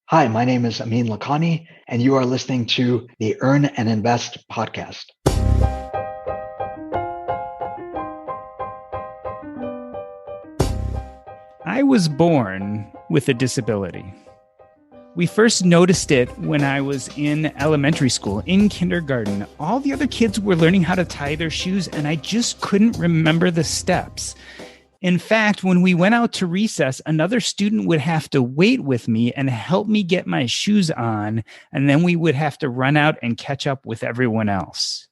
Hi, my name is Amin Lakhani, and you are listening to the Earn and Invest podcast. I was born with a disability. We first noticed it when I was in elementary school, in kindergarten. All the other kids were learning how to tie their shoes, and I just couldn't remember the steps. In fact, when we went out to recess, another student would have to wait with me and help me get my shoes on, and then we would have to run out and catch up with everyone else.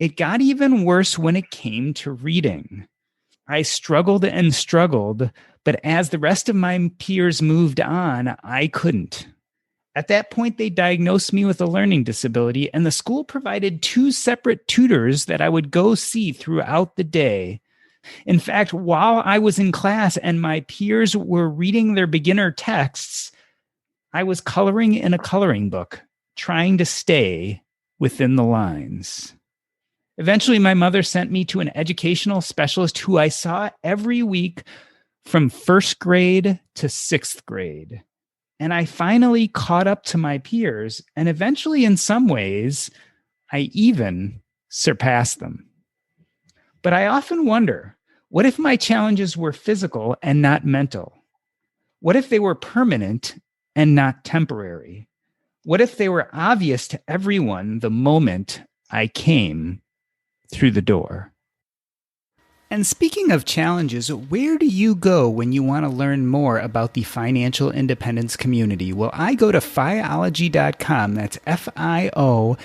It got even worse when it came to reading. I struggled and struggled, but as the rest of my peers moved on, I couldn't. At that point, they diagnosed me with a learning disability, and the school provided 2 separate tutors that I would go see throughout the day. In fact, while I was in class and my peers were reading their beginner texts, I was coloring in a coloring book, trying to stay within the lines. Eventually, my mother sent me to an educational specialist who I saw every week from 1st grade to 6th grade. And I finally caught up to my peers, and eventually, in some ways, I even surpassed them. But I often wonder, what if my challenges were physical and not mental? What if they were permanent and not temporary? What if they were obvious to everyone the moment I came through the door? And speaking of challenges, where do you go when you want to learn more about the financial independence community? Well, I go to Fiology.com. That's Fiology.com.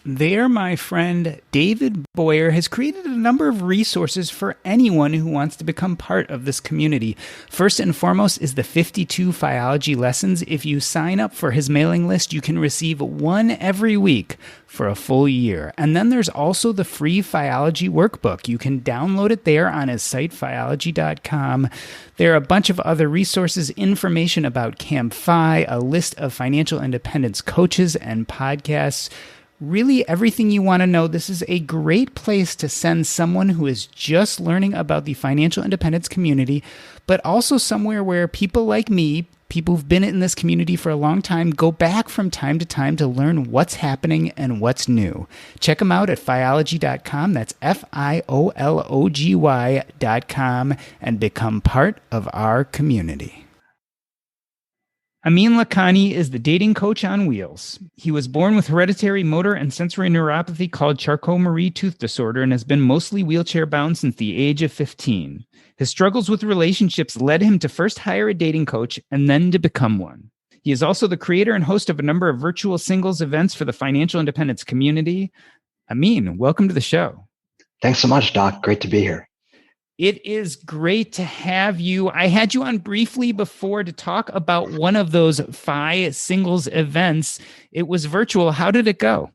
There, my friend David Boyer has created a number of resources for anyone who wants to become part of this community. First and foremost is the 52 Fiology lessons. If you sign up for his mailing list, you can receive one every week for a full year. And then there's also the free Fiology workbook. You can download it there on his site, Fiology.com. There are a bunch of other resources, information about Camp Fi, a list of financial independence coaches and podcasts. Really everything you want to know. This is a great place to send someone who is just learning about the financial independence community, but also somewhere where people like me, people who've been in this community for a long time, go back from time to time to learn what's happening and what's new. Check them out at Fiology.com. That's Fiology.com, and become part of our community. Amin Lakhani is the dating coach on wheels. He was born with hereditary motor and sensory neuropathy called Charcot-Marie tooth disorder and has been mostly wheelchair-bound since the age of 15. His struggles with relationships led him to first hire a dating coach and then to become one. He is also the creator and host of a number of virtual singles events for the financial independence community. Amin, welcome to the show. Thanks so much, Doc. Great to be here. It is great to have you. I had you on briefly before to talk about one of those Fi singles events. It was virtual. How did it go?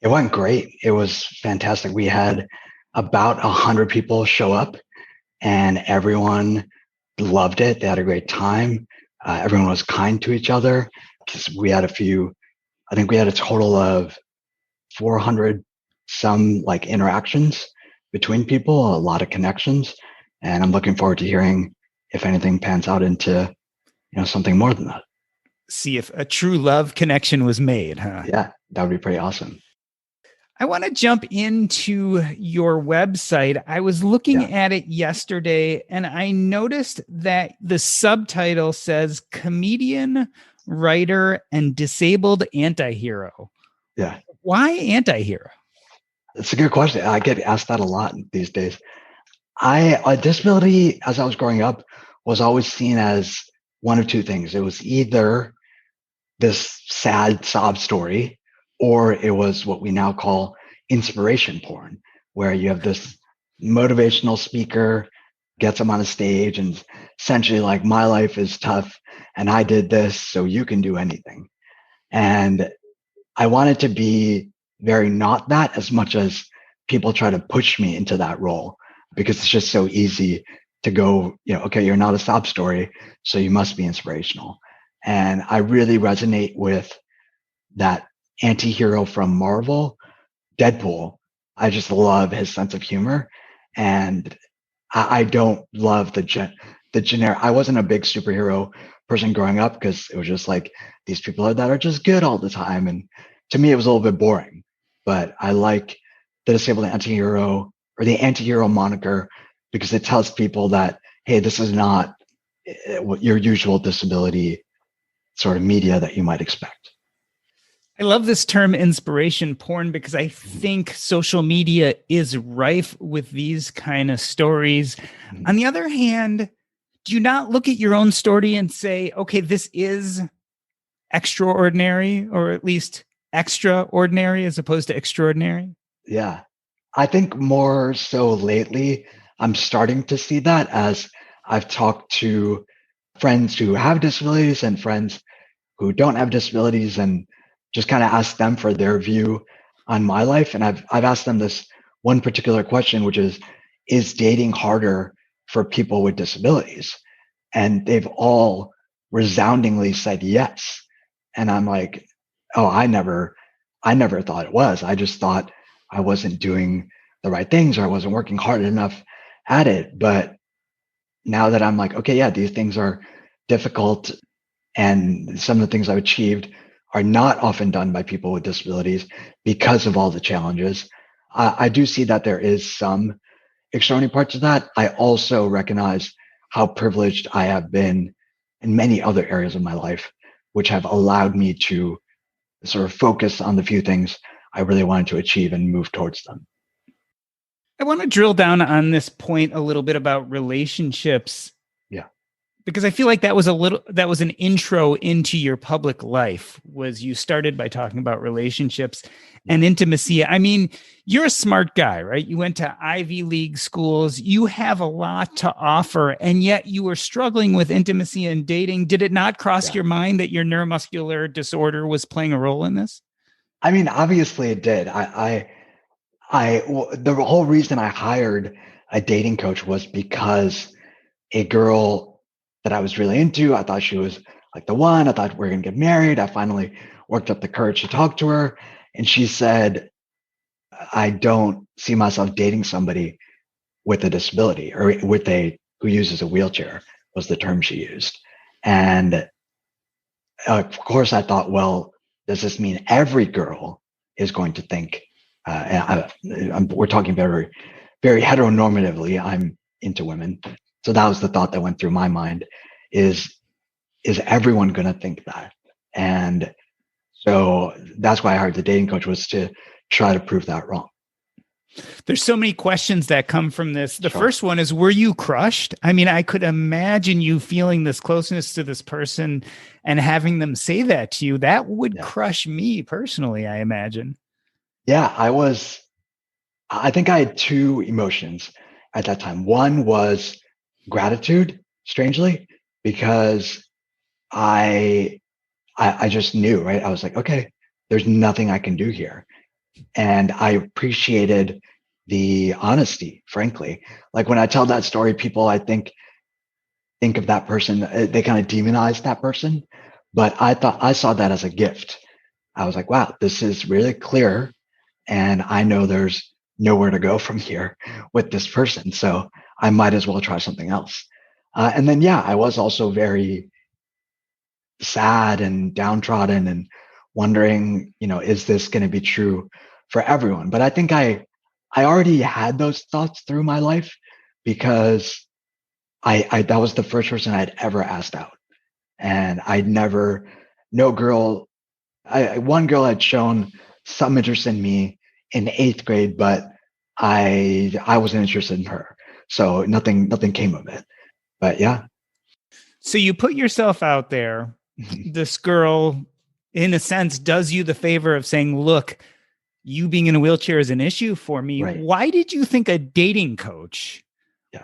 It went great. It was fantastic. We had about 100 people show up, and everyone loved it. They had a great time. Everyone was kind to each other. We had I think we had a total of 400 some interactions between people, a lot of connections. And I'm looking forward to hearing if anything pans out into, something more than that. See if a true love connection was made, huh? Yeah, that would be pretty awesome. I want to jump into your website. I was looking at it yesterday and I noticed that the subtitle says comedian, writer, and disabled antihero. Yeah. Why antihero? It's a good question. I get asked that a lot these days. A disability, as I was growing up, was always seen as one of two things. It was either this sad sob story, or it was what we now call inspiration porn, where you have this motivational speaker gets them on a stage and essentially like, my life is tough and I did this, so you can do anything. And I wanted to be very not that, as much as people try to push me into that role, because it's just so easy to go, okay, you're not a sob story, so you must be inspirational. And I really resonate with that anti-hero from Marvel, Deadpool. I just love his sense of humor. And I don't love the generic. I wasn't a big superhero person growing up because it was just like these people that are just good all the time. And to me, it was a little bit boring. But I like the disabled anti-hero or the anti-hero moniker because it tells people that, hey, this is not your usual disability sort of media that you might expect. I love this term inspiration porn because I think social media is rife with these kind of stories. Mm-hmm. On the other hand, do you not look at your own story and say, okay, this is extraordinary, or at least extraordinary as opposed to extraordinary? Yeah. I think more so lately, I'm starting to see that as I've talked to friends who have disabilities and friends who don't have disabilities and just kind of ask them for their view on my life. And I've asked them this one particular question, which is dating harder for people with disabilities? And they've all resoundingly said yes. And I'm like, oh, I never thought it was. I just thought I wasn't doing the right things or I wasn't working hard enough at it. But now that I'm like, okay, yeah, these things are difficult and some of the things I've achieved are not often done by people with disabilities because of all the challenges. I do see that there is some extraordinary parts of that. I also recognize how privileged I have been in many other areas of my life, which have allowed me to sort of focus on the few things I really wanted to achieve and move towards them. I want to drill down on this point a little bit about relationships. Yeah. Because I feel like that was an intro into your public life. Was you started by talking about relationships and intimacy. I mean, you're a smart guy, right? You went to Ivy League schools. You have a lot to offer, and yet you were struggling with intimacy and dating. Did it not cross your mind that your neuromuscular disorder was playing a role in this? I mean, obviously it did. The whole reason I hired a dating coach was because a girl that I was really into, I thought she was like the one. I thought we were going to get married. I finally worked up the courage to talk to her. And she said, I don't see myself dating somebody with a disability or who uses a wheelchair was the term she used. And of course I thought, well, does this mean every girl is going to think, we're talking very, very heteronormatively, I'm into women. So that was the thought that went through my mind is everyone going to think that? And so that's why I hired the dating coach, was to try to prove that wrong. There's so many questions that come from this. The first one is, were you crushed? I mean, I could imagine you feeling this closeness to this person and having them say that to you. That would crush me personally, I imagine. Yeah, I think I had two emotions at that time. One was gratitude, strangely, because I just knew, right? I was like, okay, there's nothing I can do here. And I appreciated the honesty, frankly. Like when I tell that story, people I think of that person, they kind of demonize that person. But I saw that as a gift. I was like, wow, this is really clear. And I know there's nowhere to go from here with this person. So I might as well try something else. And then, I was also very sad and downtrodden and wondering, is this going to be true for everyone? But I think I already had those thoughts through my life because I that was the first person I'd ever asked out. And I'd never, no girl, one girl had shown some interest in me in 8th grade, but I wasn't interested in her. So nothing came of it. But yeah. So you put yourself out there. This girl, in a sense, does you the favor of saying, look, you being in a wheelchair is an issue for me. Right. Why did you think a dating coach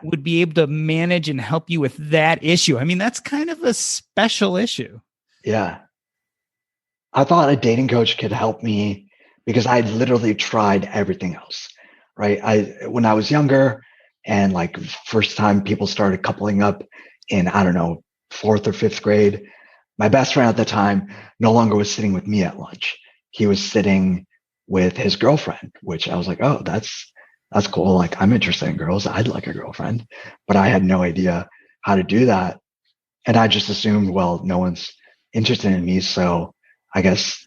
would be able to manage and help you with that issue? I mean, that's kind of a special issue. Yeah. I thought a dating coach could help me because I literally tried everything else, right? When I was younger and like first time people started coupling up in, I don't know, 4th or 5th grade, my best friend at the time no longer was sitting with me at lunch. He was sitting with his girlfriend, which I was like, oh, that's cool. Like I'm interested in girls. I'd like a girlfriend, but I had no idea how to do that. And I just assumed, well, no one's interested in me, so I guess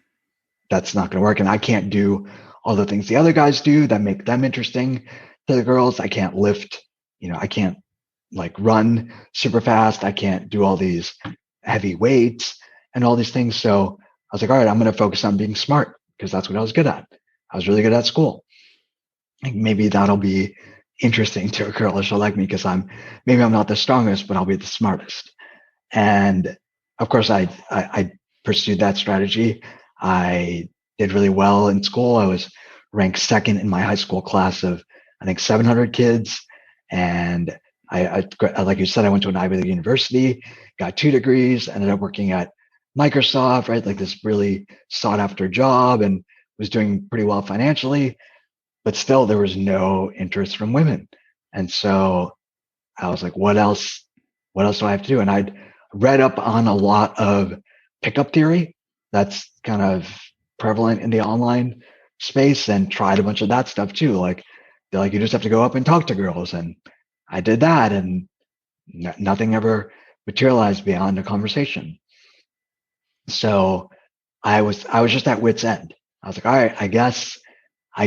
that's not going to work. And I can't do all the things the other guys do that make them interesting to the girls. I can't lift, I can't like run super fast. I can't do all these heavy weights and all these things. So I was like, all right, I'm going to focus on being smart because that's what I was good at. I was really good at school. Like maybe that'll be interesting to a girl. She'll like me because maybe I'm not the strongest, but I'll be the smartest. And of course, I pursued that strategy. I did really well in school. I was ranked second in my high school class of, I think, 700 kids. And like you said, I went to an Ivy League university, got 2 degrees, ended up working at Microsoft, right? Like this really sought after job, and was doing pretty well financially, but still there was no interest from women. And so I was like, what else do I have to do? And I'd read up on a lot of pickup theory that's kind of prevalent in the online space, and tried a bunch of that stuff too. Like they're like, you just have to go up and talk to girls. And I did that, and nothing ever materialized beyond a conversation. So I was just at wit's end. I was like, all right, I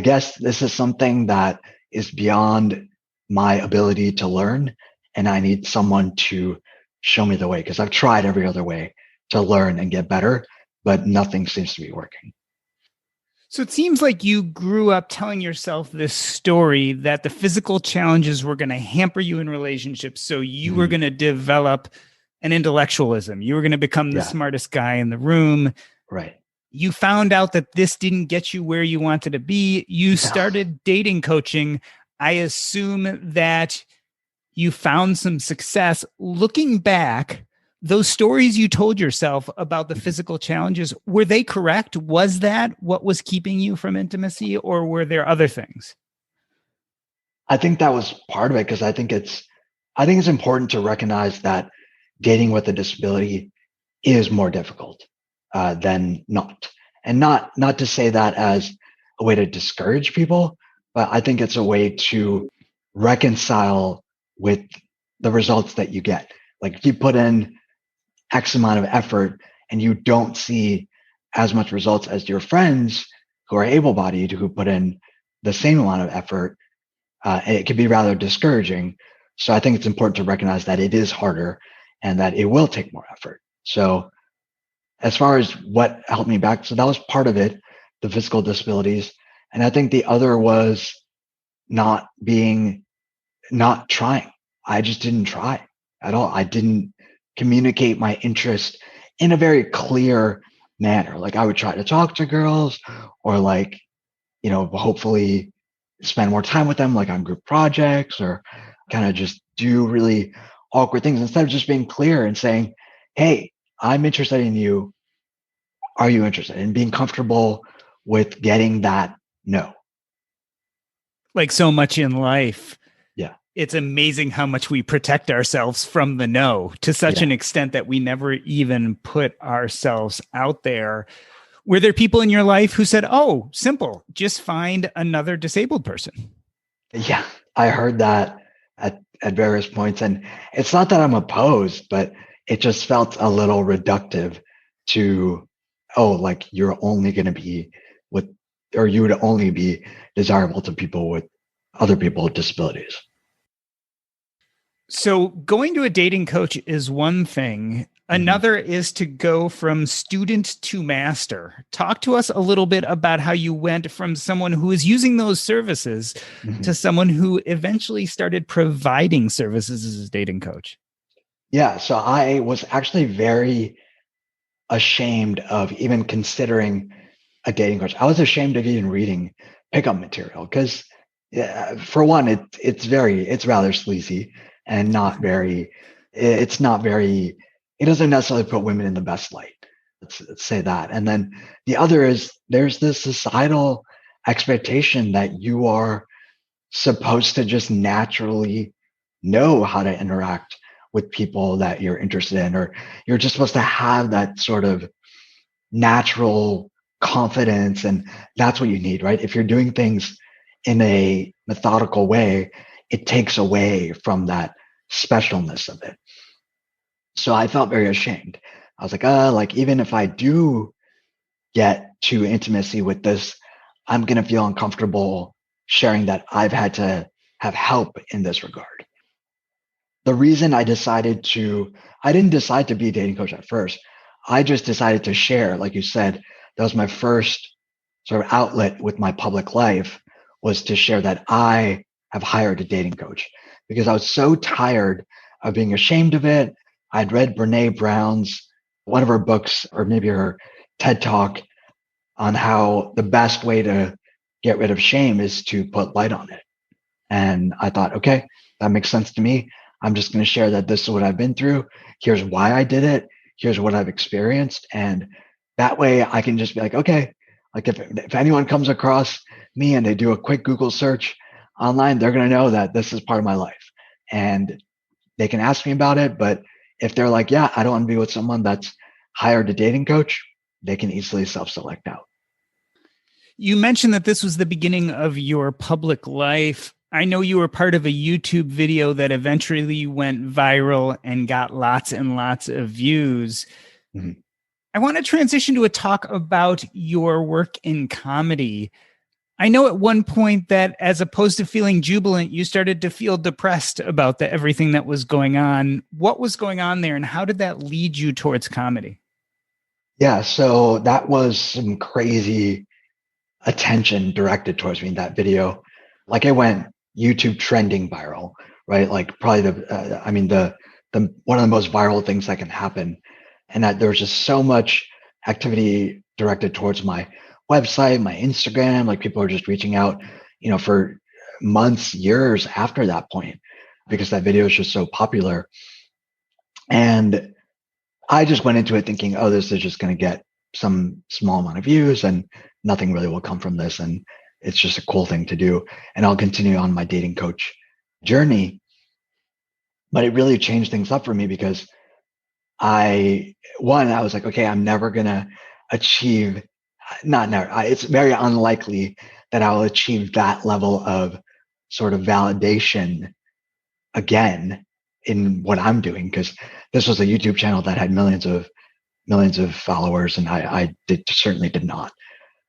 guess this is something that is beyond my ability to learn, and I need someone to show me the way, because I've tried every other way to learn and get better, but nothing seems to be working. So it seems like you grew up telling yourself this story that the physical challenges were going to hamper you in relationships. So you were going to develop an intellectualism. You were going to become the smartest guy in the room. Right. You found out that this didn't get you where you wanted to be. You started dating coaching. I assume that you found some success. Looking back, those stories you told yourself about the physical challenges, were they correct? Was that what was keeping you from intimacy, or were there other things? I think that was part of it, because I think it's important to recognize that dating with a disability is more difficult than not. And not to say that as a way to discourage people, but I think it's a way to reconcile with the results that you get. Like you put in X amount of effort and you don't see as much results as your friends who are able-bodied, who put in the same amount of effort. And it can be rather discouraging. So I think it's important to recognize that it is harder and that it will take more effort. So as far as what helped me back, so that was part of it, the physical disabilities. And I think the other was not trying. I just didn't try at all. I didn't communicate my interest in a very clear manner. Like I would try to talk to girls, or like, hopefully spend more time with them, like on group projects, or kind of just do really awkward things instead of just being clear and saying, hey, I'm interested in you. Are you interested? And being comfortable with getting that no. Like so much in life. Yeah. It's amazing how much we protect ourselves from the no, to such an extent that we never even put ourselves out there. Were there people in your life who said, oh, simple, just find another disabled person? Yeah, I heard that at various points. And it's not that I'm opposed, but it just felt a little reductive to, oh, like you're only going to be with, or you would only be desirable to people with other people with disabilities. So going to a dating coach is one thing. Another is to go from student to master. Talk to us a little bit about how you went from someone who is using those services to someone who eventually started providing services as a dating coach. Yeah. So I was actually very ashamed of even considering a dating coach. I was ashamed of even reading pickup material because, for one, it's rather sleazy and not very. It doesn't necessarily put women in the best light. Let's say that. And then the other is there's this societal expectation that you are supposed to just naturally know how to interact with people that you're interested in, or you're just supposed to have that sort of natural confidence. And that's what you need, right? If you're doing things in a methodical way, it takes away from that specialness of it. So I felt very ashamed. I was like even if I do get to intimacy with this, I'm going to feel uncomfortable sharing that I've had to have help in this regard. The reason I didn't decide to be a dating coach at first. I just decided to share, like you said, that was my first sort of outlet with my public life, was to share that I have hired a dating coach because I was so tired of being ashamed of it. I'd read Brene Brown's, one of her books, or maybe her TED talk, on how the best way to get rid of shame is to put light on it. And I thought, okay, that makes sense to me. I'm just going to share that this is what I've been through. Here's why I did it. Here's what I've experienced. And that way I can just be like, okay, like if anyone comes across me and they do a quick Google search online, they're going to know that this is part of my life. And they can ask me about it. But if they're like, yeah, I don't want to be with someone that's hired a dating coach, they can easily self-select out. You mentioned that this was the beginning of your public life. I know you were part of a YouTube video that eventually went viral and got lots and lots of views. Mm-hmm. I want to transition to a talk about your work in comedy. I know at one point that as opposed to feeling jubilant, you started to feel depressed about everything that was going on. What was going on there, and how did that lead you towards comedy? Yeah, so that was some crazy attention directed towards me in that video. Like it went YouTube trending viral, right? Like probably the one of the most viral things that can happen. And that there was just so much activity directed towards my website, my Instagram, like people are just reaching out, for months, years after that point, because that video is just so popular. And I just went into it thinking, oh, this is just going to get some small amount of views and nothing really will come from this. And it's just a cool thing to do. And I'll continue on my dating coach journey. But it really changed things up for me because I was like, okay, I'm never going to achieve, not never, it's very unlikely that I'll achieve that level of sort of validation again in what I'm doing. Because this was a YouTube channel that had millions of followers, and I certainly did not.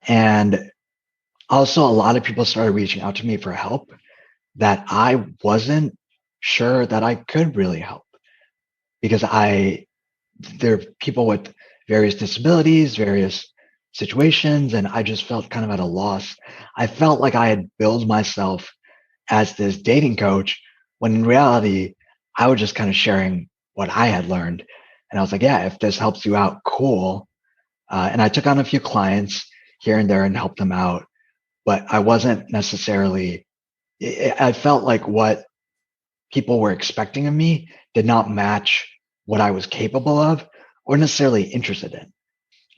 And also, a lot of people started reaching out to me for help that I wasn't sure that I could really help, because there are people with various disabilities, various situations, and I just felt kind of at a loss. I felt like I had billed myself as this dating coach when in reality, I was just kind of sharing what I had learned. And I was like, yeah, if this helps you out, cool. And I took on a few clients here and there and helped them out. But I wasn't necessarily, I felt like what people were expecting of me did not match what I was capable of or necessarily interested in.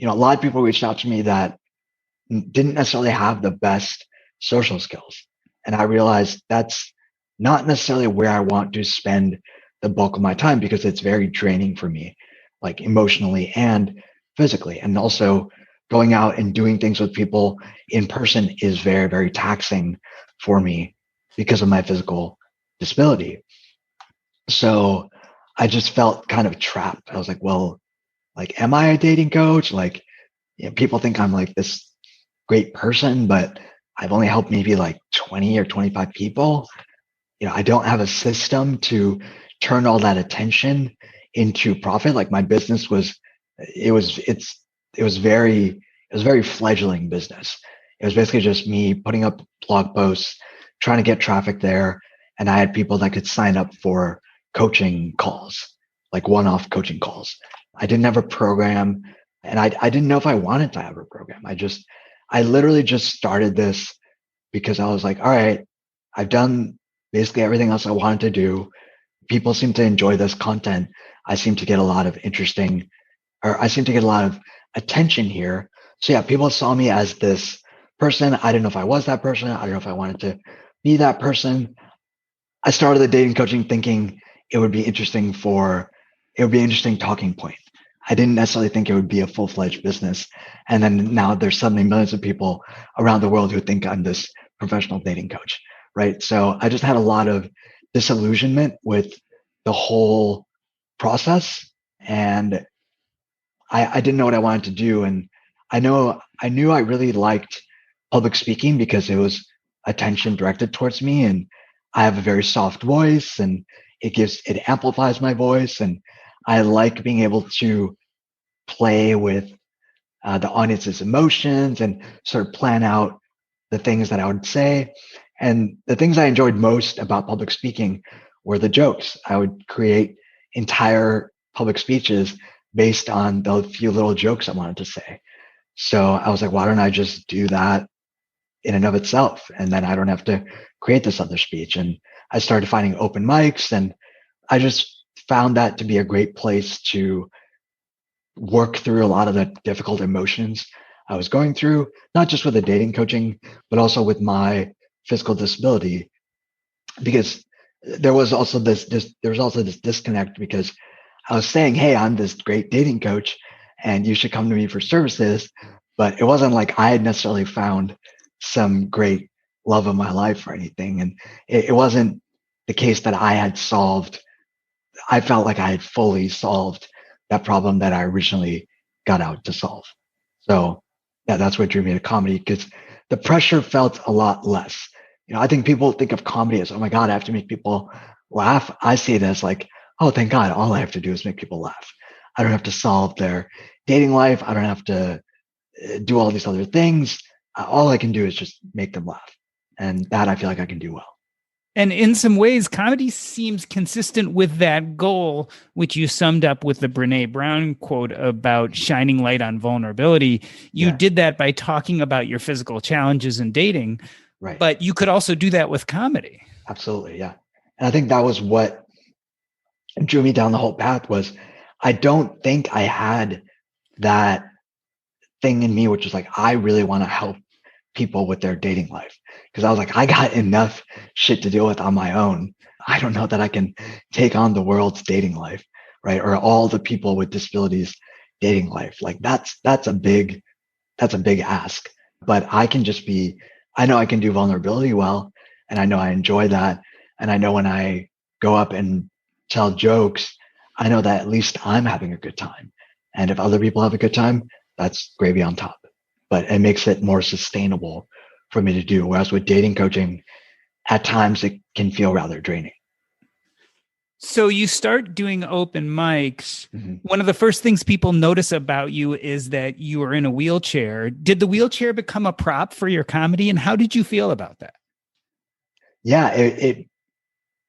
A lot of people reached out to me that didn't necessarily have the best social skills. And I realized that's not necessarily where I want to spend the bulk of my time, because it's very draining for me, like emotionally and physically. And also going out and doing things with people in person is very, very taxing for me because of my physical disability. So I just felt kind of trapped. I was like, well, like, am I a dating coach? Like, people think I'm like this great person, but I've only helped maybe like 20 or 25 people. I don't have a system to turn all that attention into profit. Like my business it was very fledgling business. It was basically just me putting up blog posts, trying to get traffic there. And I had people that could sign up for coaching calls, like one-off coaching calls. I didn't have a program, and I didn't know if I wanted to have a program. I literally just started this because I was like, all right, I've done basically everything else I wanted to do. People seem to enjoy this content. I seem to get a lot of attention here. So yeah, people saw me as this person. I didn't know if I was that person. I don't know if I wanted to be that person. I started the dating coaching thinking it would be an interesting talking point. I didn't necessarily think it would be a full-fledged business. And then now there's suddenly millions of people around the world who think I'm this professional dating coach, right? So I just had a lot of disillusionment with the whole process. and I didn't know what I wanted to do. And I knew I really liked public speaking because it was attention directed towards me. And I have a very soft voice and it amplifies my voice. And I like being able to play with the audience's emotions and sort of plan out the things that I would say. And the things I enjoyed most about public speaking were the jokes. I would create entire public speeches based on the few little jokes I wanted to say. So I was like, why don't I just do that in and of itself? And then I don't have to create this other speech. And I started finding open mics, and I just found that to be a great place to work through a lot of the difficult emotions I was going through, not just with the dating coaching, but also with my physical disability. Because there was also this disconnect, because I was saying, hey, I'm this great dating coach and you should come to me for services. But it wasn't like I had necessarily found some great love of my life or anything. And it wasn't the case that I had solved. I felt like I had fully solved that problem that I originally got out to solve. So yeah, that's what drew me to comedy, because the pressure felt a lot less. I think people think of comedy as, oh my God, I have to make people laugh. I see it as like, oh, thank God, all I have to do is make people laugh. I don't have to solve their dating life. I don't have to do all these other things. All I can do is just make them laugh. And that I feel like I can do well. And in some ways, comedy seems consistent with that goal, which you summed up with the Brene Brown quote about shining light on vulnerability. You did that by talking about your physical challenges in dating, right? But you could also do that with comedy. Absolutely, yeah. And I think that was what drew me down the whole path. Was I don't think I had that thing in me, which was like, I really want to help people with their dating life. Because I was like, I got enough shit to deal with on my own. I don't know that I can take on the world's dating life, right? Or all the people with disabilities dating life. Like that's a big ask. But I can just I know I can do vulnerability well, and I know I enjoy that. And I know when I go up and tell jokes, I know that at least I'm having a good time. And if other people have a good time, that's gravy on top. But it makes it more sustainable for me to do. Whereas with dating coaching, at times it can feel rather draining. So you start doing open mics. Mm-hmm. One of the first things people notice about you is that you are in a wheelchair. Did the wheelchair become a prop for your comedy? And how did you feel about that? Yeah,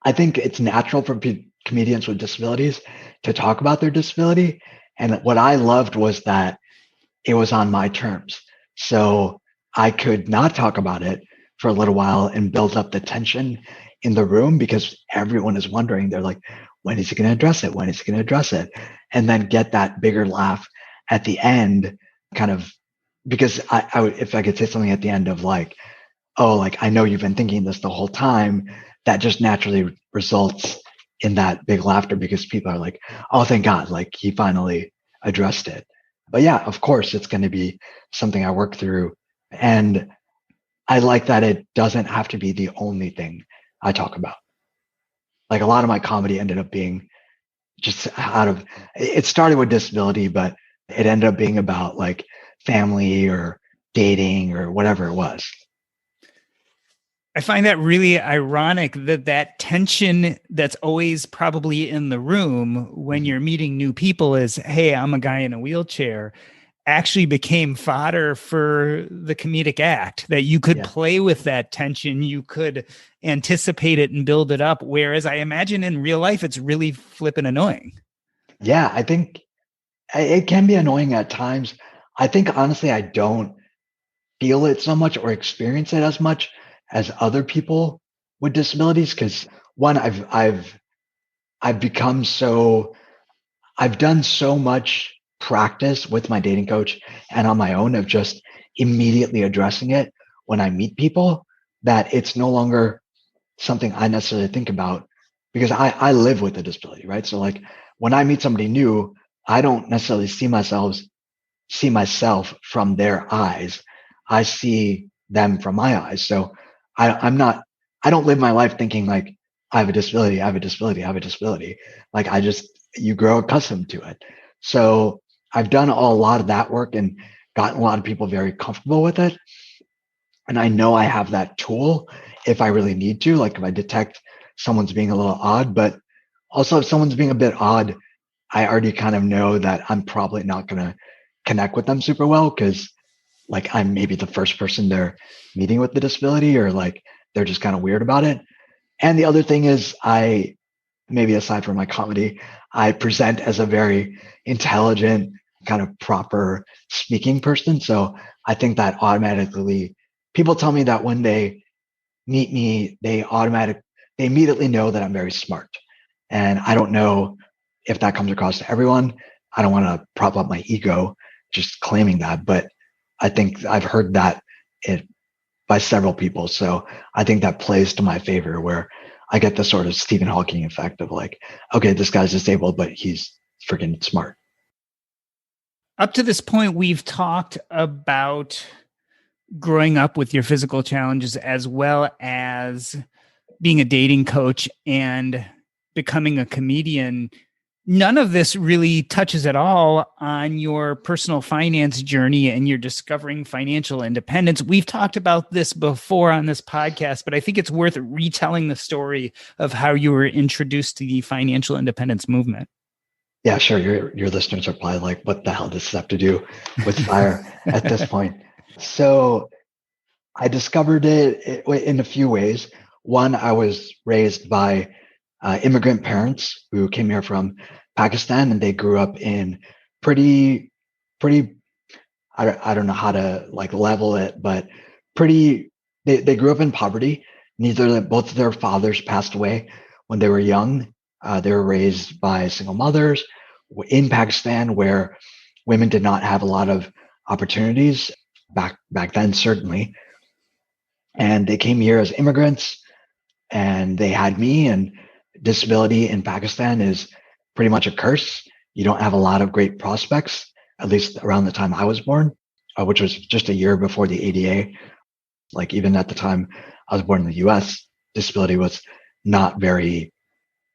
I think it's natural for comedians with disabilities to talk about their disability. And what I loved was that it was on my terms. So I could not talk about it for a little while and build up the tension in the room, because everyone is wondering. They're like, when is he going to address it? When is he going to address it? And then get that bigger laugh at the end, kind of, because I would, if I could say something at the end of like, oh, like, I know you've been thinking this the whole time, that just naturally results in that big laughter, because people are like, oh, thank God, like he finally addressed it. But yeah, of course, it's going to be something I work through. And I like that it doesn't have to be the only thing I talk about. Like a lot of my comedy ended up being just it started with disability, but it ended up being about like family or dating or whatever it was. I find that really ironic, that tension that's always probably in the room when you're meeting new people is, hey, I'm a guy in a wheelchair, actually became fodder for the comedic act, that you could play with that tension. You could anticipate it and build it up. Whereas I imagine in real life, it's really flippin' annoying. Yeah, I think it can be annoying at times. I think, honestly, I don't feel it so much or experience it as much as other people with disabilities. Because one, I've become I've done so much practice with my dating coach and on my own of just immediately addressing it when I meet people, that it's no longer something I necessarily think about, because I live with a disability, right? So like when I meet somebody new, I don't necessarily see myself from their eyes. I see them from my eyes. So I don't live my life thinking like I have a disability. Like I just you grow accustomed to it. So I've done a lot of that work and gotten a lot of people very comfortable with it. And I know I have that tool if I really need to, like if I detect someone's being a little odd, but also if someone's being a bit odd, I already kind of know that I'm probably not going to connect with them super well because like I'm maybe the first person they're meeting with the disability or like they're just kind of weird about it. And the other thing is maybe aside from my comedy, I present as a very intelligent, kind of proper speaking person. So I think that automatically people tell me that when they meet me, they immediately know that I'm very smart. And I don't know if that comes across to everyone. I don't want to prop up my ego just claiming that, but I think I've heard that it by several people. So I think that plays to my favor where I get the sort of Stephen Hawking effect of like, okay, this guy's disabled, but he's freaking smart. Up to this point, we've talked about growing up with your physical challenges as well as being a dating coach and becoming a comedian. None of this really touches at all on your personal finance journey and your discovering financial independence. We've talked about this before on this podcast, but I think it's worth retelling the story of how you were introduced to the financial independence movement. Yeah, sure. Your listeners are probably like, what the hell does this have to do with fire at this point? So I discovered it in a few ways. One, I was raised by immigrant parents who came here from Pakistan, and they grew up in pretty. I don't know how to like level it, but pretty. They grew up in poverty. Both of their fathers passed away when they were young. They were raised by single mothers in Pakistan, where women did not have a lot of opportunities back then, certainly. And they came here as immigrants and they had me. And disability in Pakistan is pretty much a curse. You don't have a lot of great prospects, at least around the time I was born, which was just a year before the ADA. Like even at the time I was born in the US, disability was not very,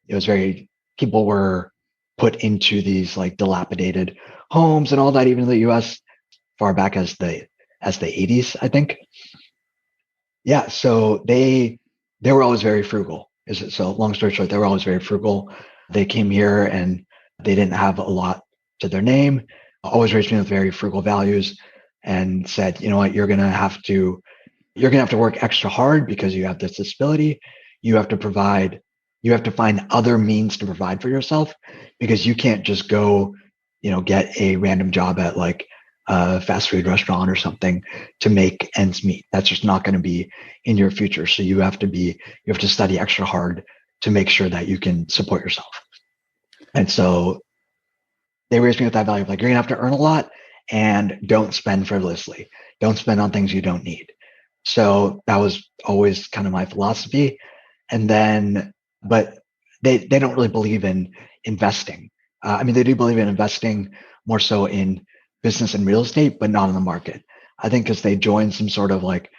it was very, people were put into these like dilapidated homes and all that, even in the US far back as the 80s, I think. Yeah, so they were always very frugal. So long story short, they were always very frugal. They came here and they didn't have a lot to their name. Always raised me with very frugal values and said, you know what, you're gonna have to work extra hard because you have this disability. You have to provide, you have to find other means to provide for yourself because you can't just go, get a random job at like a fast food restaurant or something to make ends meet. That's just not going to be in your future. So you have to study extra hard to make sure that you can support yourself. And so they raised me with that value of like, you're gonna have to earn a lot and don't spend frivolously. Don't spend on things you don't need. So that was always kind of my philosophy. And then, but they don't really believe in investing. I mean, they do believe in investing more so in business and real estate, but not in the market. I think because they joined some sort of like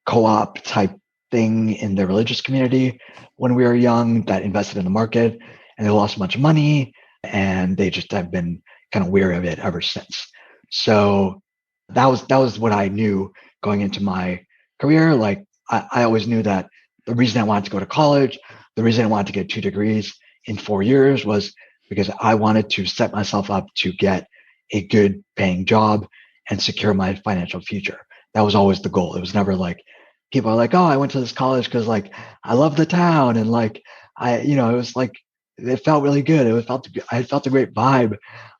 co-op type thing in the religious community when we were young that invested in the market and they lost a bunch of money and they just have been kind of weary of it ever since. So that was what I knew going into my career. Like I always knew that the reason I wanted to go to college, the reason I wanted to get 2 degrees in 4 years was because I wanted to set myself up to get a good paying job and secure my financial future. That was always the goal. It was never like people are like, oh, I went to this college because like I love the town and like it was like it felt really good. I felt a great vibe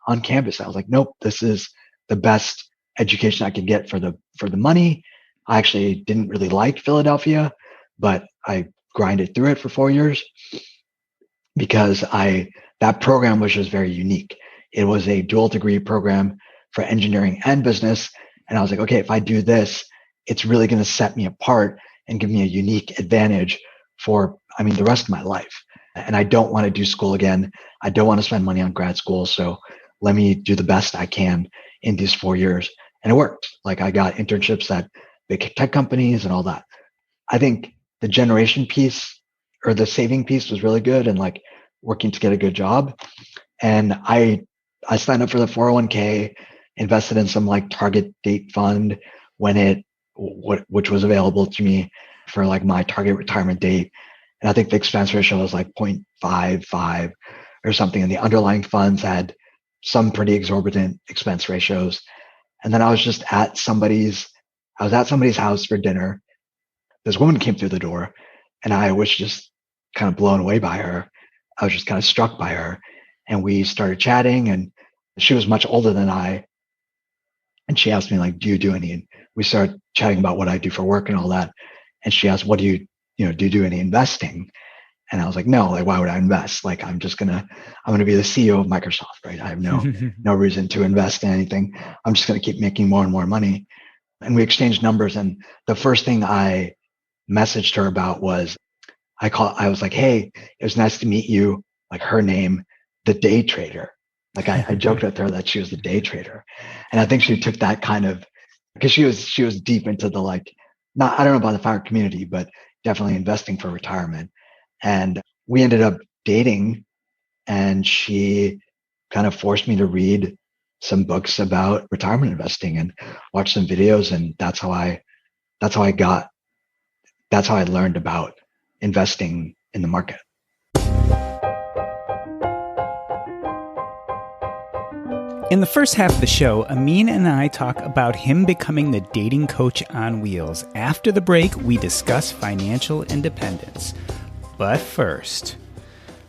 on campus. I was like, nope, this is the best education I can get for the money. I actually didn't really like Philadelphia, but I grinded through it for 4 years because that program was just very unique. It was a dual degree program for engineering and business. And I was like, okay, if I do this, it's really going to set me apart and give me a unique advantage for, the rest of my life. And I don't want to do school again. I don't want to spend money on grad school. So let me do the best I can in these 4 years. And it worked. Like I got internships at big tech companies and all that. I think the generation piece or the saving piece was really good and like working to get a good job. And I signed up for the 401k, invested in some like target date fund when which was available to me for like my target retirement date. And I think the expense ratio was like 0.55 or something. And the underlying funds had some pretty exorbitant expense ratios. And then I was at somebody's house for dinner. This woman came through the door and I was just kind of blown away by her. I was just kind of struck by her. And we started chatting, and she was much older than I. And she asked me, like, do you do any? And we started chatting about what I do for work and all that. And she asked, what do you do any investing? And I was like, no, like, why would I invest? Like, I'm going to be the CEO of Microsoft, right? I have no reason to invest in anything. I'm just going to keep making more and more money. And we exchanged numbers. And the first thing I messaged her about was I was like, hey, it was nice to meet you. Like, her name, the day trader. Like I joked with her that she was the day trader. And I think she took that kind of, because she was deep into the, like, not, I don't know about the fire community, but definitely investing for retirement. And we ended up dating, and she kind of forced me to read some books about retirement investing and watch some videos. And that's how I learned about investing in the market. In the first half of the show, Amin and I talk about him becoming the dating coach on wheels. After the break, we discuss financial independence. But first,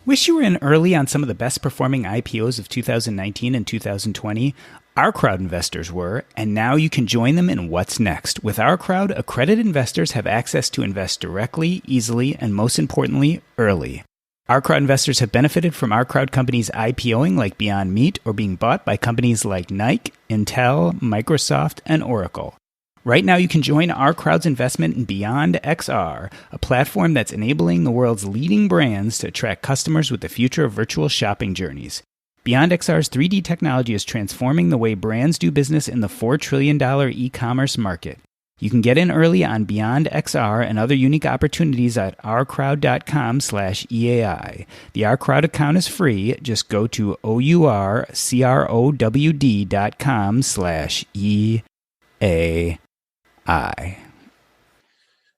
wish you were in early on some of the best performing IPOs of 2019 and 2020? Our Crowd investors were, and now you can join them in what's next. With Our Crowd, accredited investors have access to invest directly, easily, and most importantly, early. Our Crowd investors have benefited from Our Crowd companies IPOing like Beyond Meat or being bought by companies like Nike, Intel, Microsoft, and Oracle. Right now, you can join Our Crowd's investment in Beyond XR, a platform that's enabling the world's leading brands to attract customers with the future of virtual shopping journeys. Beyond XR's 3D technology is transforming the way brands do business in the $4 trillion e-commerce market. You can get in early on Beyond XR and other unique opportunities at ourcrowd.com/EAI. The Our Crowd account is free. Just go to ourcrowd.com/EAI.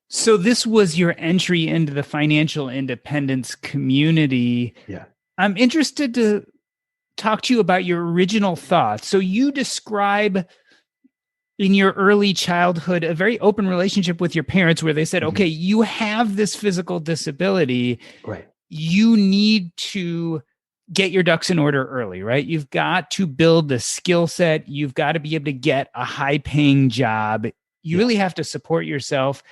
So this was your entry into the financial independence community. Yeah. I'm interested to talk to you about your original thoughts. So you describe in your early childhood a very open relationship with your parents where they said, okay, you have this physical disability. Right. You need to get your ducks in order early, right? You've got to build the skill set. You've got to be able to get a high paying job. You really have to support yourself.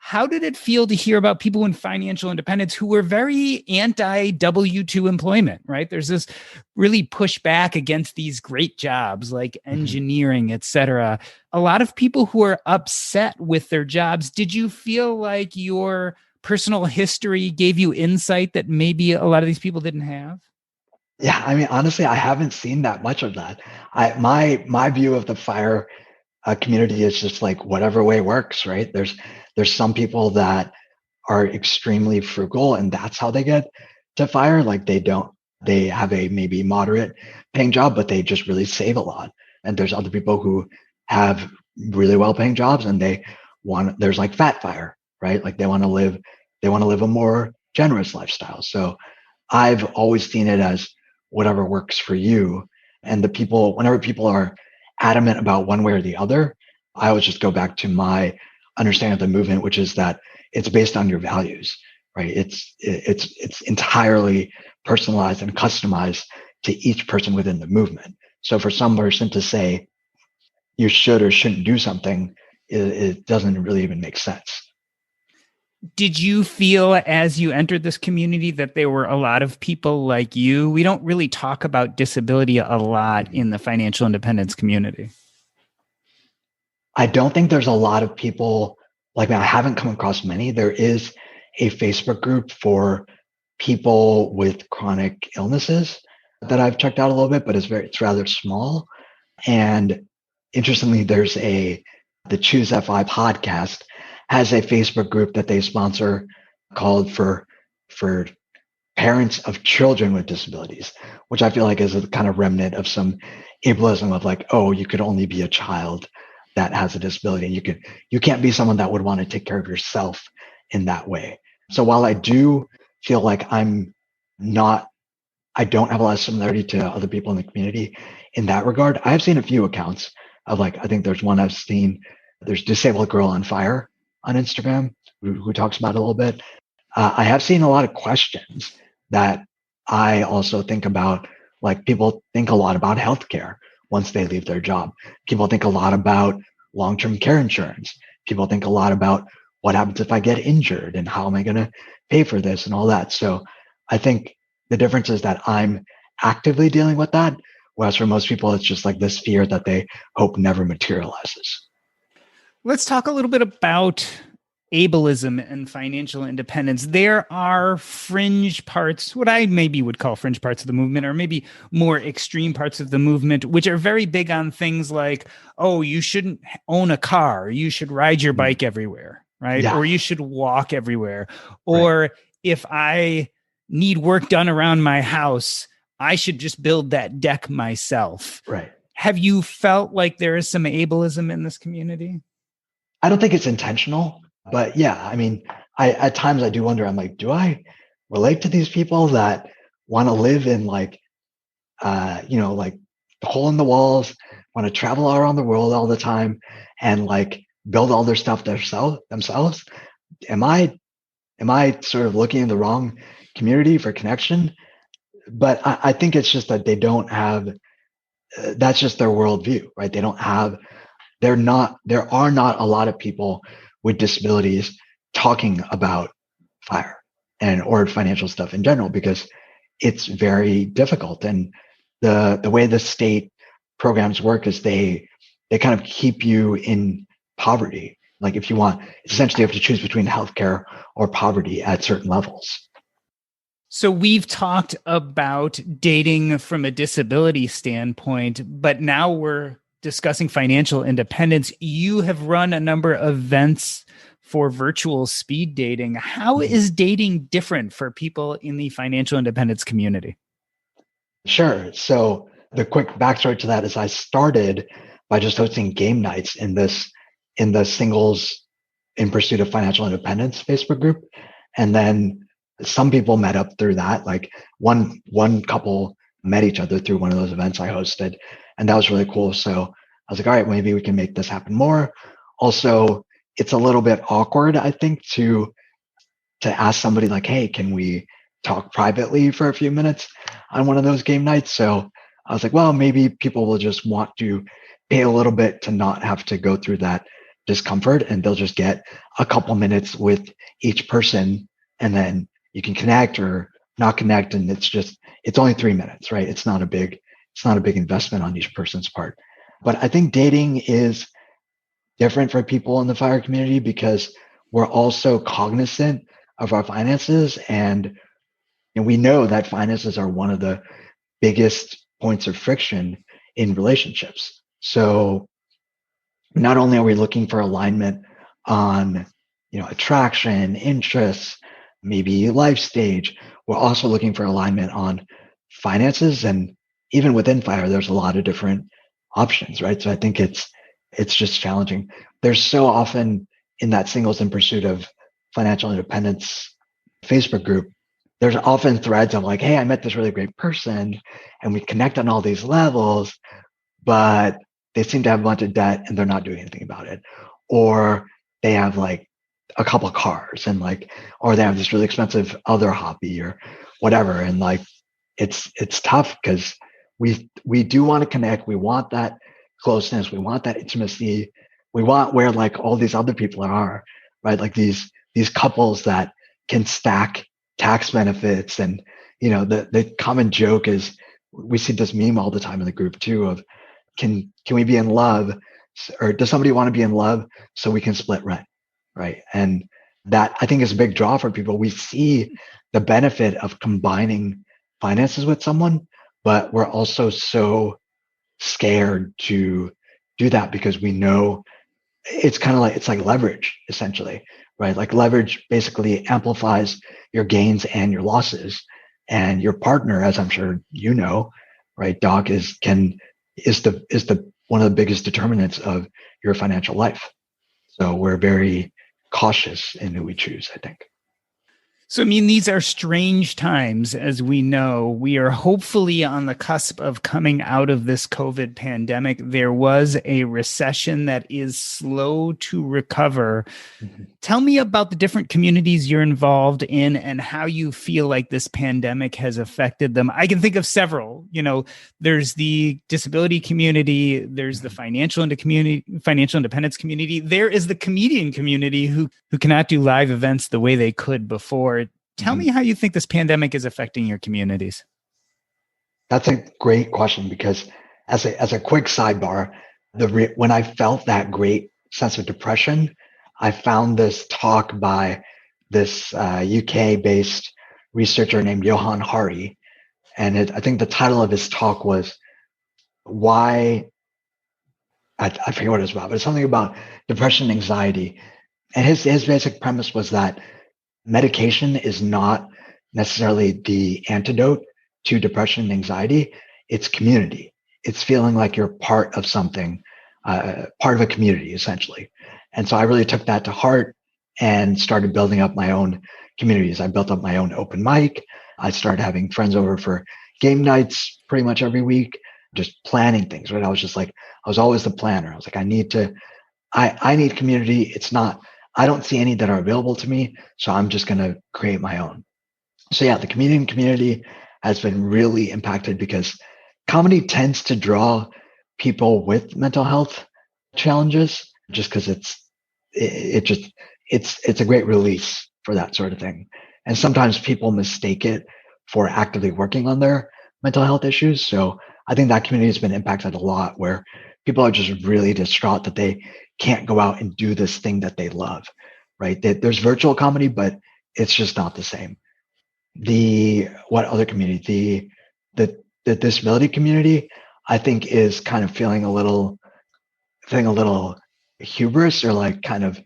How did it feel to hear about people in financial independence who were very anti W-2 employment, right? There's this really pushback against these great jobs like engineering, et cetera. A lot of people who are upset with their jobs. Did you feel like your personal history gave you insight that maybe a lot of these people didn't have? Yeah, I mean, honestly, I haven't seen that much of that. My view of the fire community is just like whatever way works, right? There's some people that are extremely frugal, and that's how they get to fire. Like they have a maybe moderate paying job, but they just really save a lot. And there's other people who have really well paying jobs, and there's like fat fire, right? Like they want to live a more generous lifestyle. So I've always seen it as whatever works for you. And whenever people are adamant about one way or the other, I always just go back to my understanding of the movement, which is that it's based on your values, right? It's entirely personalized and customized to each person within the movement. So for some person to say you should or shouldn't do something, it doesn't really even make sense. Did you feel as you entered this community that there were a lot of people like you? We don't really talk about disability a lot in the financial independence community. I don't think there's a lot of people like me. I haven't come across many. There is a Facebook group for people with chronic illnesses that I've checked out a little bit, but it's rather small. And interestingly, the Choose FI podcast has a Facebook group that they sponsor called for parents of children with disabilities, which I feel like is a kind of remnant of some ableism of like, oh, you could only be a child that has a disability, and you can't be someone that would want to take care of yourself in that way. So while I do feel like not I don't have a lot of similarity to other people in the community in that regard, I have seen a few accounts of like, I think there's one I've seen, there's Disabled Girl on Fire on Instagram who talks about it a little bit. I have seen a lot of questions that I also think about, like people think a lot about healthcare once they leave their job. People think a lot about long-term care insurance. People think a lot about what happens if I get injured and how am I going to pay for this and all that. So I think the difference is that I'm actively dealing with that, whereas for most people, it's just like this fear that they hope never materializes. Let's talk a little bit about ableism and financial independence. There are fringe parts, what I maybe would call fringe parts of the movement, or maybe more extreme parts of the movement, which are very big on things like, oh, you shouldn't own a car, you should ride your bike everywhere, right? Yeah. Or you should walk everywhere. Right. Or if I need work done around my house, I should just build that deck myself. Right. Have you felt like there is some ableism in this community? I don't think it's intentional, but yeah, I mean, at times I do wonder, I'm like, do I relate to these people that want to live in like, like the hole in the walls, want to travel all around the world all the time and like build all their stuff themselves? Am I sort of looking in the wrong community for connection? But I think it's just that they don't have, that's just their worldview, right? There are not a lot of people with disabilities talking about fire or financial stuff in general, because it's very difficult. And the way the state programs work is they kind of keep you in poverty. Like if you want, essentially you have to choose between healthcare or poverty at certain levels. So we've talked about dating from a disability standpoint, but now we're discussing financial independence. You have run a number of events for virtual speed dating. How is dating different for people in the financial independence community? Sure. So the quick backstory to that is I started by just hosting game nights in the Singles in Pursuit of Financial Independence Facebook group. And then some people met up through that. Like one couple met each other through one of those events I hosted, and that was really cool. So I was like, all right, maybe we can make this happen more. Also, it's a little bit awkward, I think, to ask somebody like, hey, can we talk privately for a few minutes on one of those game nights? So I was like, well, maybe people will just want to pay a little bit to not have to go through that discomfort, and they'll just get a couple minutes with each person, and then you can connect or not connect. And it's only 3 minutes, right? It's not a big investment on each person's part. But I think dating is different for people in the fire community because we're also cognizant of our finances. And we know that finances are one of the biggest points of friction in relationships. So not only are we looking for alignment on, attraction, interests, maybe life stage, we're also looking for alignment on finances. And even within fire, there's a lot of different options, right? So I think it's just challenging. There's so often in that Singles in Pursuit of Financial Independence Facebook group, there's often threads of like, hey, I met this really great person and we connect on all these levels, but they seem to have a bunch of debt and they're not doing anything about it. Or they have like a couple of cars and like, or they have this really expensive other hobby or whatever. And like, it's tough because we do want to connect. We want that closeness. We want that intimacy. We want where like all these other people are, right? Like these couples that can stack tax benefits. And, the common joke is we see this meme all the time in the group too of can we be in love, or does somebody want to be in love so we can split rent, right? And that I think is a big draw for people. We see the benefit of combining finances with someone, but we're also so scared to do that because we know it's like leverage essentially, right? Like leverage basically amplifies your gains and your losses. And your partner, as I'm sure you know, right, Doc, is the one of the biggest determinants of your financial life. So we're very cautious in who we choose, I think. So, I mean, these are strange times, as we know. We are hopefully on the cusp of coming out of this COVID pandemic. There was a recession that is slow to recover. Mm-hmm. Tell me about the different communities you're involved in and how you feel like this pandemic has affected them. I can think of several. There's the disability community, there's the financial independence community. There is the comedian community who cannot do live events the way they could before. Tell me how you think this pandemic is affecting your communities. That's a great question because as a quick sidebar, when I felt that great sense of depression, I found this talk by this UK-based researcher named Johan Hari, and I think the title of his talk was "Why." I forget what it was about, but it's something about depression and anxiety. And his basic premise was that medication is not necessarily the antidote to depression and anxiety. It's community. It's feeling like you're part of something, part of a community, essentially. And so I really took that to heart and started building up my own communities. I built up my own open mic. I started having friends over for game nights pretty much every week, just planning things, right? I was always the planner. I was like, I need community. I don't see any that are available to me. So I'm just going to create my own. So yeah, the comedian community has been really impacted because comedy tends to draw people with mental health challenges just because it's a great release for that sort of thing. And sometimes people mistake it for actively working on their mental health issues. So I think that community has been impacted a lot where people are just really distraught that they can't go out and do this thing that they love, right? There's virtual comedy, but it's just not the same. What other community? The disability community, I think, is kind of feeling a little hubris or like kind of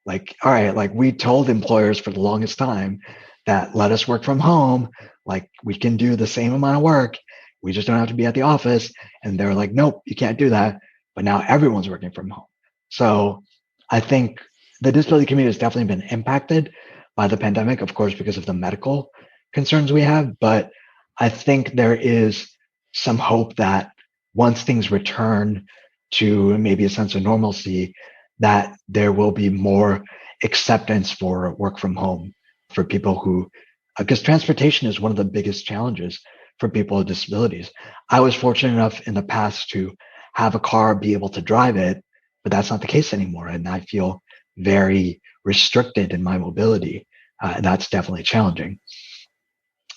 like, all right, like we told employers for the longest time that let us work from home, like we can do the same amount of work. We just don't have to be at the office. And they're like, nope, you can't do that. But now everyone's working from home. So I think the disability community has definitely been impacted by the pandemic, of course, because of the medical concerns we have. But I think there is some hope that once things return to maybe a sense of normalcy, that there will be more acceptance for work from home for people who, because transportation is one of the biggest challenges for people with disabilities. I was fortunate enough in the past to have a car, be able to drive it, but that's not the case anymore. And I feel very restricted in my mobility. And that's definitely challenging.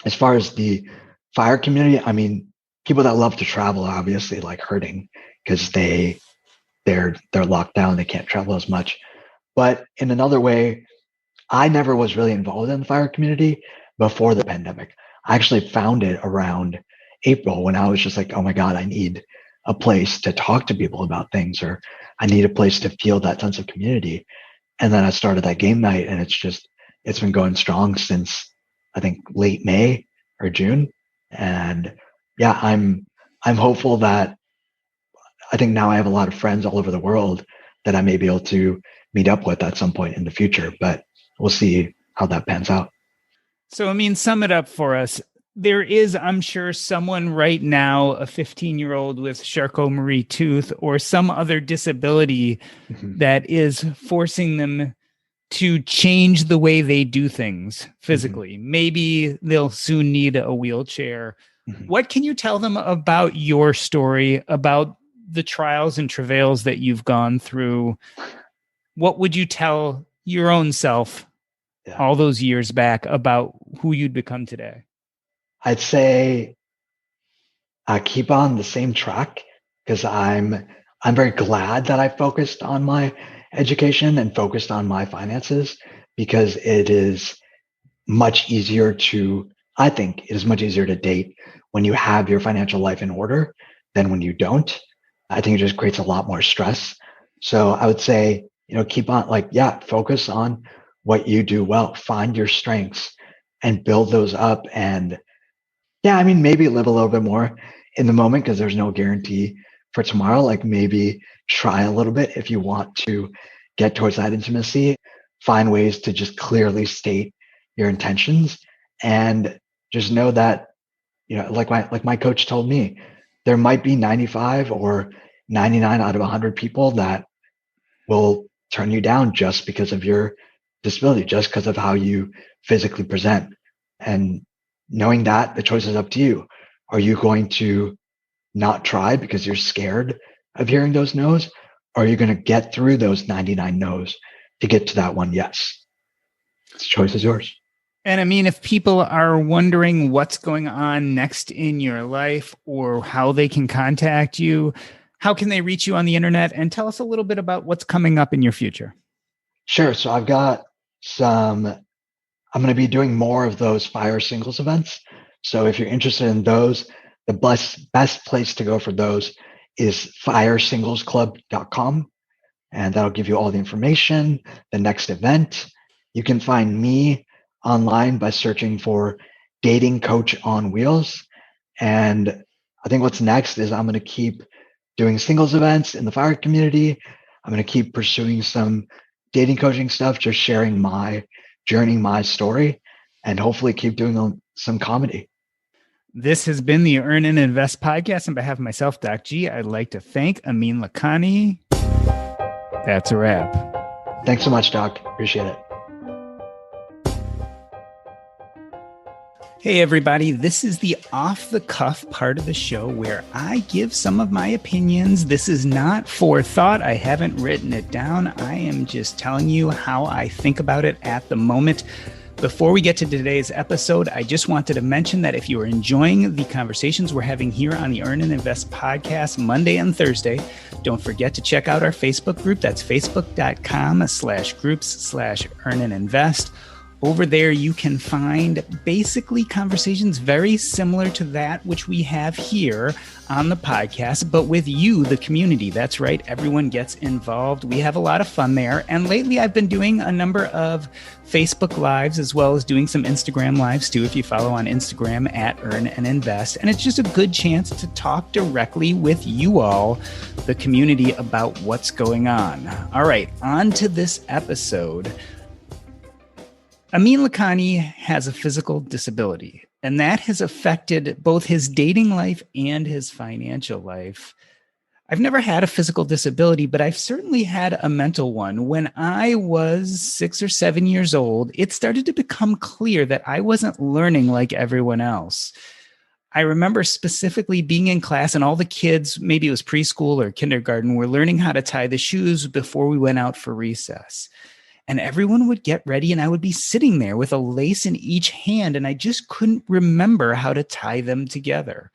As far as the fire community, I mean, people that love to travel are obviously like hurting because they're locked down, they can't travel as much. But in another way, I never was really involved in the fire community before the pandemic. I actually found it around April when I was just like, oh my God, I need a place to talk to people about things, or I need a place to feel that sense of community. And then I started that game night, and it's been going strong since I think late May or June. And yeah, I'm hopeful that I think now I have a lot of friends all over the world that I may be able to meet up with at some point in the future, but we'll see how that pans out. So, I mean, sum it up for us. There is, I'm sure, someone right now, a 15-year-old with Charcot-Marie tooth or some other disability that is forcing them to change the way they do things physically. Maybe they'll soon need a wheelchair. What can you tell them about your story, about the trials and travails that you've gone through? What would you tell your own self all those years back about who you'd become today? I'd say keep on the same track because I'm very glad that I focused on my education and focused on my finances because it is much easier to, I think it is much easier to date when you have your financial life in order than when you don't. I think it just creates a lot more stress. So I would say, keep on focus on what you do well, find your strengths and build those up. And Yeah, I mean, maybe live a little bit more in the moment because there's no guarantee for tomorrow. Like maybe try a little bit if you want to get towards that intimacy, find ways to just clearly state your intentions and just know that, like my coach told me, there might be 95 or 99 out of 100 people that will turn you down just because of your disability, just because of how you physically present. And knowing that, the choice is up to you. Are you going to not try because you're scared of hearing those no's? Or are you going to get through those 99 no's to get to that one yes? The choice is yours. And I mean, if people are wondering what's going on next in your life or how they can contact you, how can they reach you on the internet? And tell us a little bit about what's coming up in your future. Sure. So I've got I'm going to be doing more of those fire singles events. So if you're interested in those, the best place to go for those is firesinglesclub.com. And that'll give you all the information, the next event. You can find me online by searching for Dating Coach on Wheels. And I think what's next is I'm going to keep doing singles events in the fire community. I'm going to keep pursuing some dating coaching stuff, just sharing my journey, my story, and hopefully keep doing some comedy. This has been the Earn and Invest podcast. On behalf of myself, Doc G, I'd like to thank Amin Lakhani. That's a wrap. Thanks so much, Doc. Appreciate it. Hey, everybody. This is the off the cuff part of the show where I give some of my opinions. This is not forethought. I haven't written it down. I am just telling you how I think about it at the moment. Before we get to today's episode, I just wanted to mention that if you are enjoying the conversations we're having here on the Earn and Invest podcast Monday and Thursday, don't forget to check out our Facebook group. That's facebook.com/groups/earn and invest. Over there, you can find basically conversations very similar to that which we have here on the podcast, but with you, the community. That's right. Everyone gets involved. We have a lot of fun there. And lately, I've been doing a number of Facebook Lives as well as doing some Instagram Lives too, if you follow on Instagram at Earn and Invest. And it's just a good chance to talk directly with you all, the community, about what's going on. All right, on to this episode. Amin Lakhani has a physical disability, and that has affected both his dating life and his financial life. I've never had a physical disability, but I've certainly had a mental one. When I was 6 or 7 years old, it started to become clear that I wasn't learning like everyone else. I remember specifically being in class and all the kids, maybe it was preschool or kindergarten, were learning how to tie the shoes before we went out for recess. And everyone would get ready and I would be sitting there with a lace in each hand and I just couldn't remember how to tie them together.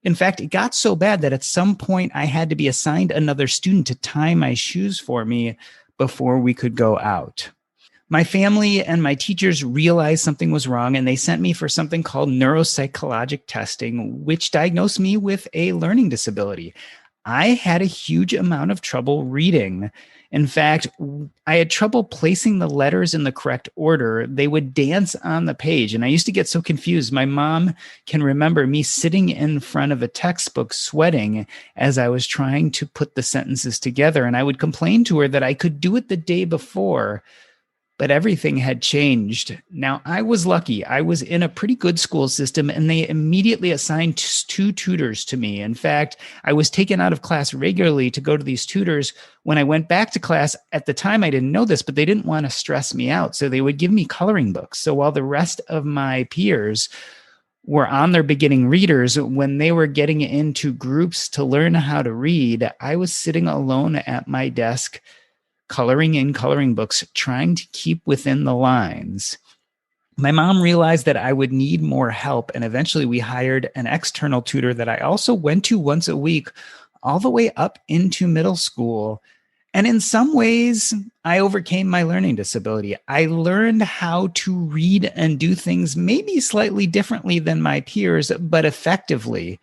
In fact, it got so bad that at some point I had to be assigned another student to tie my shoes for me before we could go out. My family and my teachers realized something was wrong and they sent me for something called neuropsychologic testing, which diagnosed me with a learning disability. I had a huge amount of trouble reading. In fact, I had trouble placing the letters in the correct order. They would dance on the page, and I used to get so confused. My mom can remember me sitting in front of a textbook sweating as I was trying to put the sentences together, and I would complain to her that I could do it the day before, but everything had changed. Now, I was lucky. I was in a pretty good school system, and they immediately assigned 2 tutors to me. In fact, I was taken out of class regularly to go to these tutors. When I went back to class, at the time, I didn't know this, but they didn't want to stress me out. So they would give me coloring books. So while the rest of my peers were on their beginning readers, when they were getting into groups to learn how to read, I was sitting alone at my desk coloring in coloring books, trying to keep within the lines. My mom realized that I would need more help, and eventually we hired an external tutor that I also went to once a week, all the way up into middle school. And in some ways, I overcame my learning disability. I learned how to read and do things maybe slightly differently than my peers, but effectively.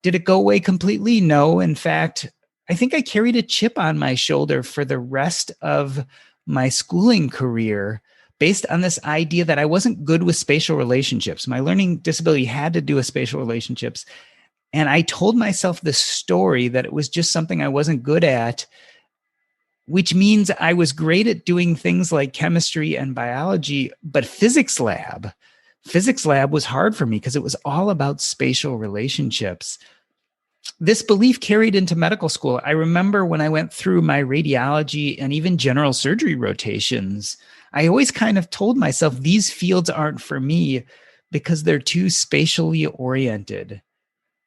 Did it go away completely? No. In fact, I think I carried a chip on my shoulder for the rest of my schooling career, based on this idea that I wasn't good with spatial relationships. My learning disability had to do with spatial relationships. And I told myself this story that it was just something I wasn't good at, which means I was great at doing things like chemistry and biology, but physics lab was hard for me because it was all about spatial relationships. This belief carried into medical school. I remember when I went through my radiology and even general surgery rotations, I always kind of told myself these fields aren't for me because they're too spatially oriented,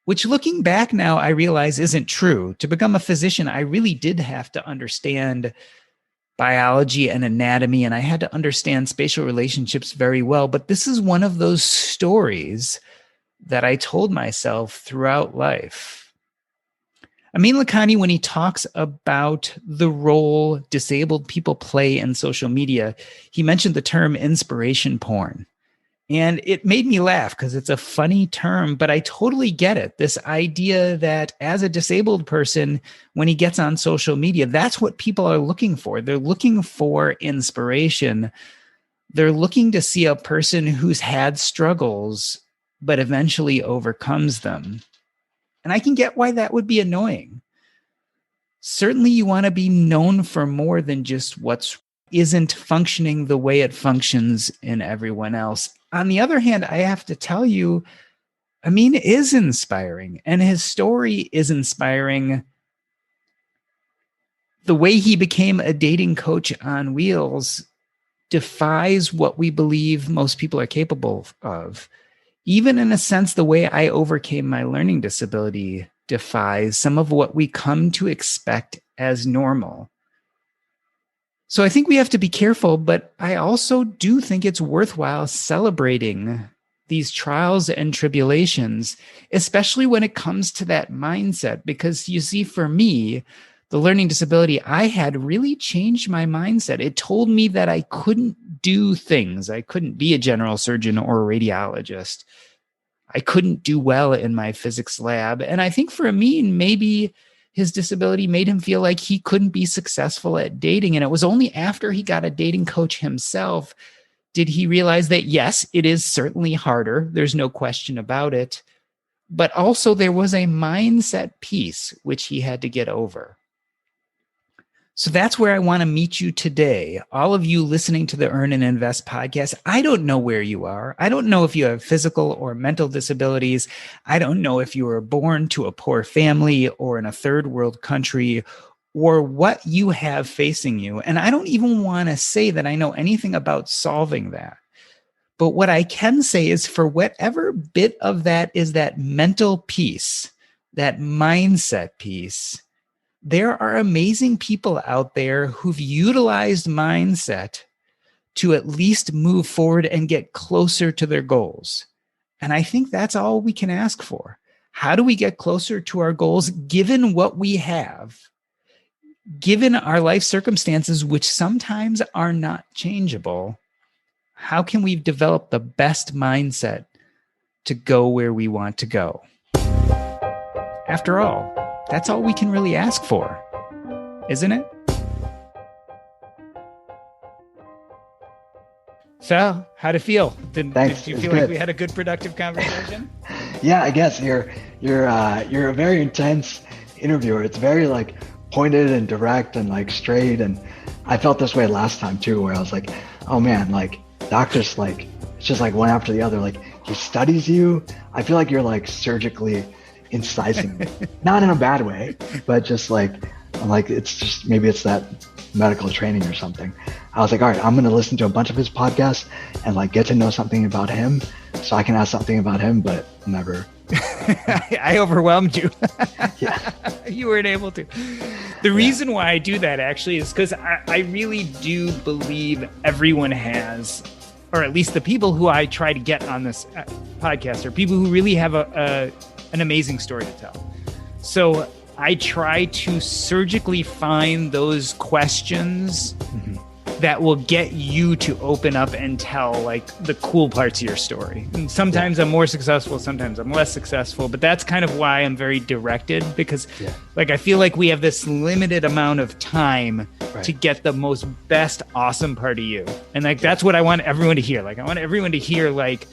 which looking back now, I realize isn't true. To become a physician, I really did have to understand biology and anatomy, and I had to understand spatial relationships very well. But this is one of those stories that I told myself throughout life. Amin Lakhani, when he talks about the role disabled people play in social media, he mentioned the term inspiration porn. And it made me laugh because it's a funny term, but I totally get it. This idea that as a disabled person, when he gets on social media, that's what people are looking for. They're looking for inspiration. They're looking to see a person who's had struggles, but eventually overcomes them. And I can get why that would be annoying. Certainly, you want to be known for more than just what isn't functioning the way it functions in everyone else. On the other hand, I have to tell you, Amin is inspiring, and his story is inspiring. The way he became a dating coach on wheels defies what we believe most people are capable of. Even in a sense, the way I overcame my learning disability defies some of what we come to expect as normal. So I think we have to be careful, but I also do think it's worthwhile celebrating these trials and tribulations, especially when it comes to that mindset. Because you see, for me, the learning disability I had really changed my mindset. It told me that I couldn't do things. I couldn't be a general surgeon or a radiologist. I couldn't do well in my physics lab. And I think for Amin, maybe his disability made him feel like he couldn't be successful at dating. And it was only after he got a dating coach himself did he realize that, yes, it is certainly harder. There's no question about it. But also there was a mindset piece which he had to get over. So that's where I want to meet you today. All of you listening to the Earn and Invest podcast, I don't know where you are. I don't know if you have physical or mental disabilities. I don't know if you were born to a poor family or in a third world country or what you have facing you. And I don't even want to say that I know anything about solving that. But what I can say is for whatever bit of that is that mental piece, that mindset piece, there are amazing people out there who've utilized mindset to at least move forward and get closer to their goals. And I think that's all we can ask for. How do we get closer to our goals given what we have, given our life circumstances, which sometimes are not changeable? How can we develop the best mindset to go where we want to go? After all, that's all we can really ask for, isn't it? So, how'd it feel? Did you feel like we had a good, productive conversation? Yeah, I guess you're a very intense interviewer. It's very like pointed and direct and like straight. And I felt this way last time too, where I was like, oh man, like doctors, like it's just like one after the other. Like he studies you. I feel like you're like surgically incising me. Not in a bad way, but just like, I'm like, it's just, maybe it's that medical training or something. I was like, all right, I'm going to listen to a bunch of his podcasts and like get to know something about him so I can ask something about him, but never. I overwhelmed you. Yeah. You weren't able to. The reason why I do that actually is because I really do believe everyone has, or at least the people who I try to get on this podcast are people who really have an amazing story to tell. So I try to surgically find those questions that will get you to open up and tell like the cool parts of your story. And sometimes I'm more successful, sometimes I'm less successful, but that's kind of why I'm very directed, because like I feel like we have this limited amount of time to get the most best awesome part of you. And like that's what I want everyone to hear. Like I want everyone to hear like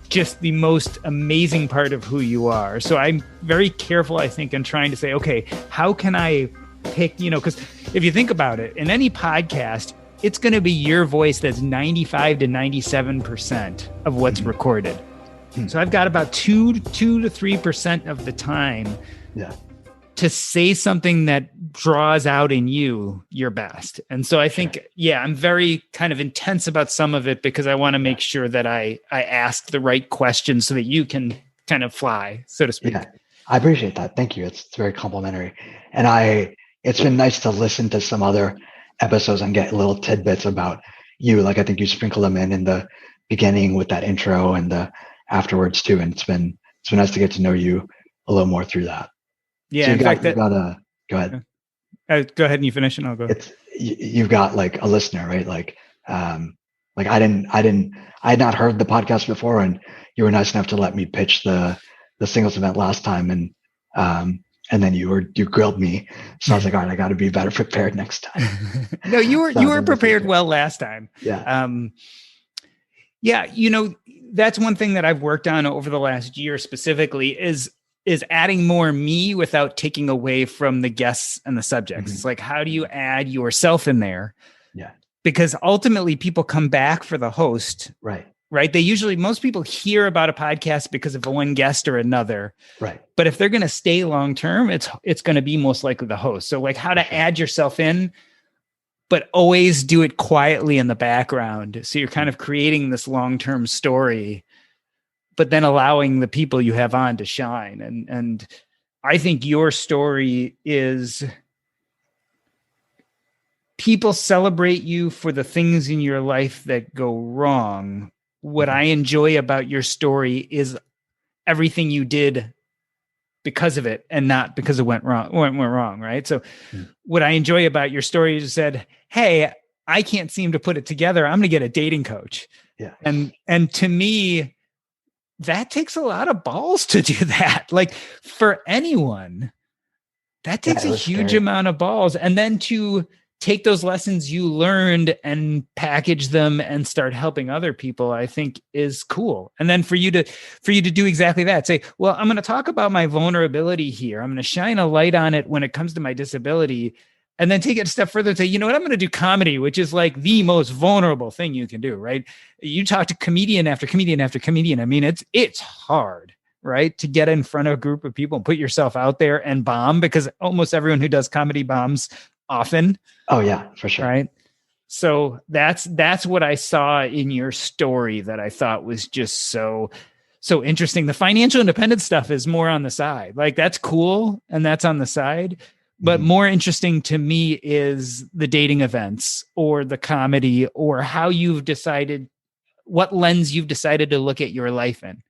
just the most amazing part of who you are. So I'm very careful, I think, in trying to say, okay, how can I pick, because if you think about it, in any podcast, it's going to be your voice that's 95 to 97% of what's recorded. So I've got about 2 to 3% of the time to say something that draws out in you your best. And so I think, I'm very kind of intense about some of it because I want to make sure that I ask the right questions so that you can kind of fly, so to speak. Yeah, I appreciate that. Thank you. It's very complimentary. And it's been nice to listen to some other episodes and get little tidbits about you. Like I think you sprinkle them in the beginning with that intro and the afterwards too. And it's been nice to get to know you a little more through that. Yeah, so in fact, go ahead. Go ahead and you finish, and I'll go. You've got like a listener, right? Like I had not heard the podcast before, and you were nice enough to let me pitch the singles event last time, and then you grilled me, so I was like, all right, I got to be better prepared next time. No, you were prepared well last time. That's one thing that I've worked on over the last year specifically is adding more me without taking away from the guests and the subjects. It's like, how do you add yourself in there? Yeah. Because ultimately people come back for the host. Right. Most people hear about a podcast because of one guest or another. Right. But if they're going to stay long-term, it's going to be most likely the host. So like how to add yourself in, but always do it quietly in the background. So you're kind of creating this long-term story, but then allowing the people you have on to shine. And I think your story is people celebrate you for the things in your life that go wrong. What I enjoy about your story is everything you did because of it and not because it went wrong. Right. So what I enjoy about your story is you said, hey, I can't seem to put it together. I'm going to get a dating coach. Yeah. And to me, that takes a lot of balls to do that. Like for anyone, that takes a huge amount of balls. And then to take those lessons you learned and package them and start helping other people, I think is cool. And then for you to do exactly that, say, well, I'm going to talk about my vulnerability here. I'm going to shine a light on it when it comes to my disability. And then take it a step further and say, you know what, I'm going to do comedy, which is like the most vulnerable thing you can do, right? You talk to comedian after comedian after comedian. I mean, it's hard, right? To get in front of a group of people and put yourself out there and bomb, because almost everyone who does comedy bombs often. Oh yeah, for sure. Right. So that's what I saw in your story that I thought was just so interesting. The financial independence stuff is more on the side. Like that's cool. And that's on the side. But more interesting to me is the dating events or the comedy or how you've decided, what lens you've decided to look at your life in.